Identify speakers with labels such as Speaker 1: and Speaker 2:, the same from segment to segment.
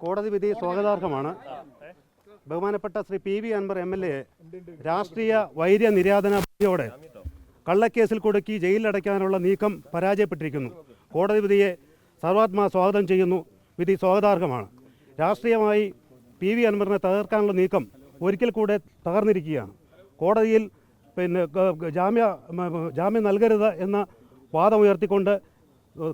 Speaker 1: കോടതി വിധി സ്വാഗതാർഹമാണ്. ബഹുമാനപ്പെട്ട ശ്രീ PV അൻവർ MLA രാഷ്ട്രീയ വൈര്യ നിര്യാതനയോടെ കള്ളക്കേസിൽ കുടുക്കി ജയിലിലടയ്ക്കാനുള്ള നീക്കം പരാജയപ്പെട്ടിരിക്കുന്നു. കോടതി വിധിയെ സർവാത്മാ സ്വാഗതം ചെയ്യുന്നു. വിധി സ്വാഗതാർഹമാണ്. രാഷ്ട്രീയമായി PV അൻവറിനെ തകർക്കാനുള്ള നീക്കം ഒരിക്കൽ കൂടെ തകർന്നിരിക്കുകയാണ്. കോടതിയിൽ ജാമ്യം നൽകരുത് എന്ന വാദമുയർത്തിക്കൊണ്ട്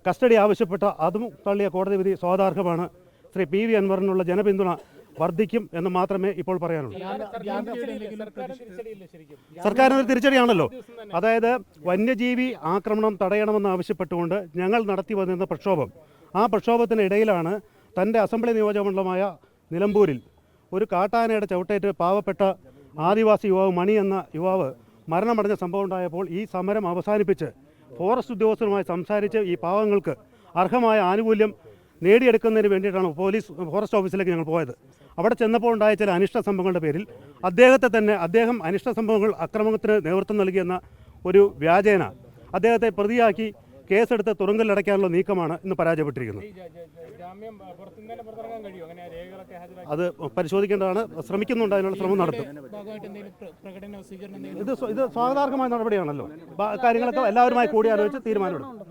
Speaker 1: കസ്റ്റഡി ആവശ്യപ്പെട്ട അതും തള്ളിയ കോടതി വിധി സ്വാഗതാർഹമാണ്. ശ്രീ PV അൻവറിനുള്ള ജനപിന്തുണ വർദ്ധിക്കും എന്ന് മാത്രമേ ഇപ്പോൾ പറയാനുള്ളൂ. സർക്കാരിനൊരു തിരിച്ചടിയാണല്ലോ. അതായത് വന്യജീവി ആക്രമണം തടയണമെന്ന് ആവശ്യപ്പെട്ടുകൊണ്ട് ഞങ്ങൾ നടത്തി വന്നിരുന്ന പ്രക്ഷോഭം, ആ പ്രക്ഷോഭത്തിനിടയിലാണ് തൻ്റെ അസംബ്ലി നിയോജകമണ്ഡലമായ നിലമ്പൂരിൽ ഒരു കാട്ടാനയുടെ ചവിട്ടേറ്റ് പാവപ്പെട്ട ആദിവാസി യുവാവ് മണി എന്ന യുവാവ് മരണമടഞ്ഞ സംഭവം ഉണ്ടായപ്പോൾ ഈ സമരം അവസാനിപ്പിച്ച് ഫോറസ്റ്റ് ഉദ്യോഗസ്ഥരുമായി സംസാരിച്ച് ഈ പാവങ്ങൾക്ക് അർഹമായ ആനുകൂല്യം നേടിയെടുക്കുന്നതിന് വേണ്ടിയിട്ടാണ് ഫോറസ്റ്റ് ഓഫീസിലേക്ക് ഞങ്ങൾ പോയത്. അവിടെ ചെന്നപ്പോൾ ഉണ്ടായ ചില അനിഷ്ട സംഭവങ്ങളുടെ പേരിൽ അദ്ദേഹം അനിഷ്ട സംഭവങ്ങൾ അക്രമത്തിന് നേതൃത്വം നൽകിയെന്ന ഒരു വ്യാജേന അദ്ദേഹത്തെ പ്രതിയാക്കി കേസെടുത്ത് തുറുങ്കലിലടയ്ക്കാനുള്ള നീക്കമാണ് ഇന്ന് പരാജയപ്പെട്ടിരിക്കുന്നത്. അത് പരിശോധിക്കേണ്ടതാണ്. ശ്രമിക്കുന്നുണ്ട്, അതിനുള്ള ശ്രമം നടത്തും. ഇത് സ്വാഗതാർഹമായ നടപടിയാണല്ലോ. കാര്യങ്ങളൊക്കെ എല്ലാവരുമായി കൂടിയാലോചിച്ച് തീരുമാനമെടുക്കും.